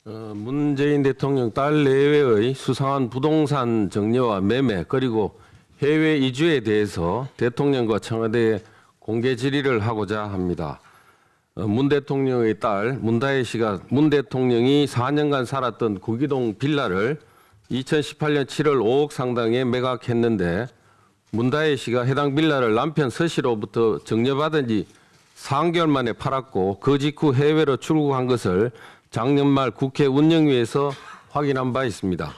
문재인 대통령 딸 내외의 수상한 부동산 정려와 매매 그리고 해외 이주에 대해서 대통령과 청와대에 공개 질의를 하고자 합니다. 문 대통령의 딸 문다혜 씨가 문 대통령이 4년간 살았던 구기동 빌라를 2018년 7월 5억 상당에 매각했는데 문다혜 씨가 해당 빌라를 남편 서 씨로부터 정려받은 지 3개월 만에 팔았고 그 직후 해외로 출국한 것을 작년 말 국회 운영위에서 확인한 바 있습니다.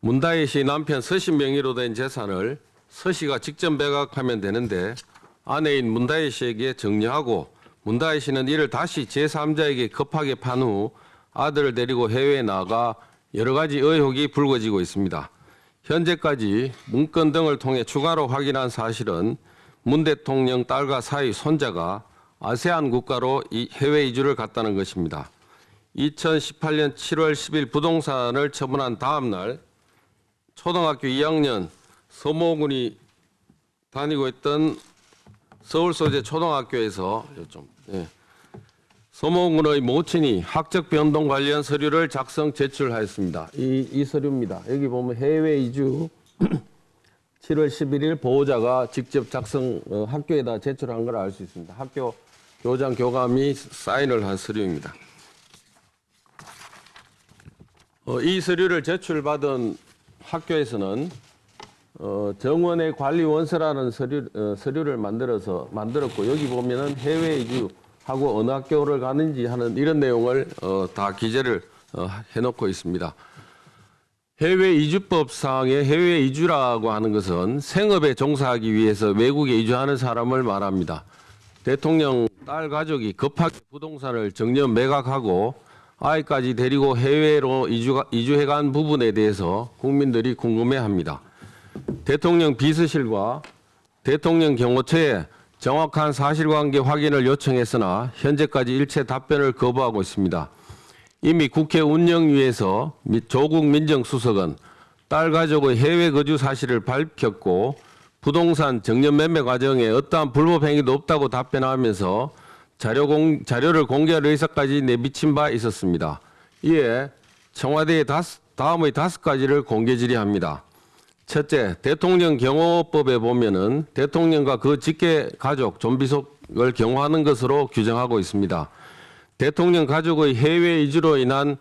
문다혜 씨 남편 서 씨 명의로 된 재산을 서 씨가 직접 매각하면 되는데 아내인 문다혜 씨에게 정려하고 문다혜 씨는 이를 다시 제3자에게 급하게 판 후 아들을 데리고 해외에 나가 여러 가지 의혹이 불거지고 있습니다. 현재까지 문건 등을 통해 추가로 확인한 사실은 문 대통령 딸과 사위 손자가 아세안 국가로 해외 이주를 갔다는 것입니다. 2018년 7월 10일 부동산을 처분한 다음 날 초등학교 2학년 서모군이 다니고 있던 서울 소재 초등학교에서 서모군의 모친이 학적 변동 관련 서류를 작성 제출하였습니다. 이 서류입니다. 여기 보면 해외 이주 7월 11일 보호자가 직접 학교에다 제출한 걸 알 수 있습니다. 학교 교장 교감이 사인을 한 서류입니다. 이 서류를 제출받은 학교에서는 정원의 관리 원서라는 서류를 만들었고 여기 보면은 해외 이주하고 어느 학교를 가는지 하는 이런 내용을 다 기재를 해놓고 있습니다. 해외 이주법상의 해외 이주라고 하는 것은 생업에 종사하기 위해서 외국에 이주하는 사람을 말합니다. 대통령 딸 가족이 급하게 부동산을 정려 매각하고 아이까지 데리고 해외로 이주해간 부분에 대해서 국민들이 궁금해합니다. 대통령 비서실과 대통령 경호처에 정확한 사실관계 확인을 요청했으나 현재까지 일체 답변을 거부하고 있습니다. 이미 국회 운영위에서 조국 민정수석은 딸 가족의 해외 거주 사실을 밝혔고 부동산 정려 매매 과정에 어떠한 불법 행위도 없다고 답변하면서 자료를 공개할 의사까지 내비친 바 있었습니다. 이에 청와대의 다음의 5가지를 공개 질의합니다. 첫째, 대통령 경호법에 보면은 대통령과 그 직계 가족, 존비속을 경호하는 것으로 규정하고 있습니다. 대통령 가족의 해외 이주로 인한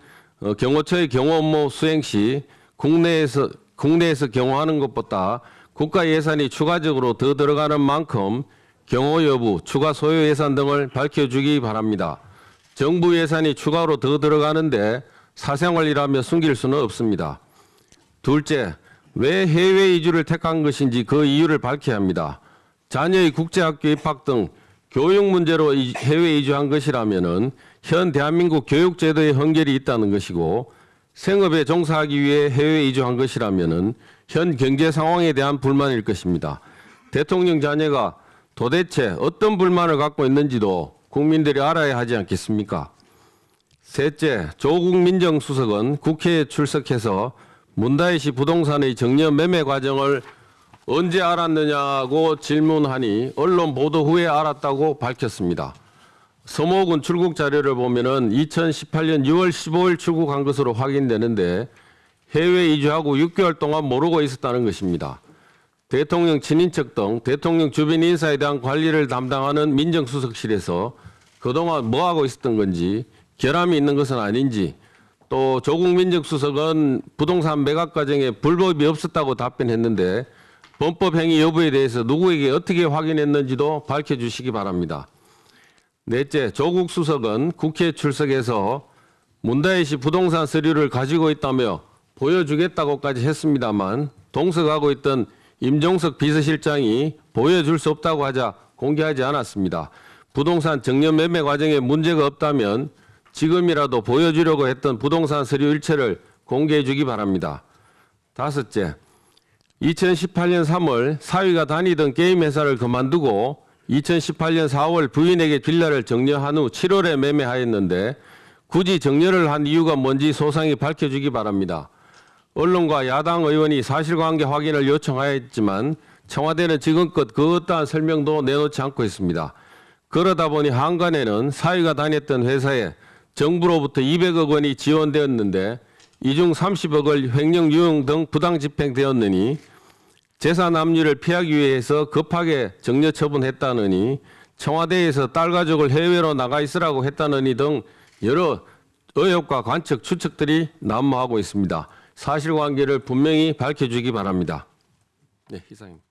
경호처의 경호 업무 수행 시 국내에서 경호하는 것보다 국가 예산이 추가적으로 더 들어가는 만큼 경호 여부, 추가 소요 예산 등을 밝혀주기 바랍니다. 정부 예산이 추가로 더 들어가는데 사생활이라며 숨길 수는 없습니다. 둘째, 왜 해외 이주를 택한 것인지 그 이유를 밝혀야 합니다. 자녀의 국제학교 입학 등 교육 문제로 해외 이주한 것이라면은 현 대한민국 교육제도에 한계이 있다는 것이고 생업에 종사하기 위해 해외 이주한 것이라면은 현 경제 상황에 대한 불만일 것입니다. 대통령 자녀가 도대체 어떤 불만을 갖고 있는지도 국민들이 알아야 하지 않겠습니까? 셋째, 조국 민정수석은 국회에 출석해서 문다혜 씨 부동산의 정려 매매 과정을 언제 알았느냐고 질문하니 언론 보도 후에 알았다고 밝혔습니다. 서모군 출국 자료를 보면은 2018년 6월 15일 출국한 것으로 확인되는데 해외 이주하고 6개월 동안 모르고 있었다는 것입니다. 대통령 친인척 등 대통령 주변 인사에 대한 관리를 담당하는 민정수석실에서 그동안 뭐하고 있었던 건지 결함이 있는 것은 아닌지 또 조국 민정수석은 부동산 매각 과정에 불법이 없었다고 답변했는데 범법 행위 여부에 대해서 누구에게 어떻게 확인했는지도 밝혀주시기 바랍니다. 넷째, 조국 수석은 국회에 출석해서 문다혜 씨 부동산 서류를 가지고 있다며 보여주겠다고까지 했습니다만 동석하고 있던 임종석 비서실장이 보여줄 수 없다고 하자 공개하지 않았습니다. 부동산 정려 매매 과정에 문제가 없다면 지금이라도 보여주려고 했던 부동산 서류 일체를 공개해 주기 바랍니다. 다섯째, 2018년 3월 사위가 다니던 게임 회사를 그만두고 2018년 4월 부인에게 빌라를 정려한 후 7월에 매매하였는데 굳이 정려를 한 이유가 뭔지 소상히 밝혀주기 바랍니다. 언론과 야당 의원이 사실관계 확인을 요청하였지만 청와대는 지금껏 그 어떠한 설명도 내놓지 않고 있습니다. 그러다 보니 한간에는 사위가 다녔던 회사에 정부로부터 200억 원이 지원되었는데 이 중 30억을 횡령, 유용 등 부당 집행되었느니 재산 압류를 피하기 위해서 급하게 정려 처분했다느니 청와대에서 딸 가족을 해외로 나가 있으라고 했다느니 등 여러 의혹과 관측, 추측들이 난무하고 있습니다. 사실관계를 분명히 밝혀주기 바랍니다. 네, 이상입니다.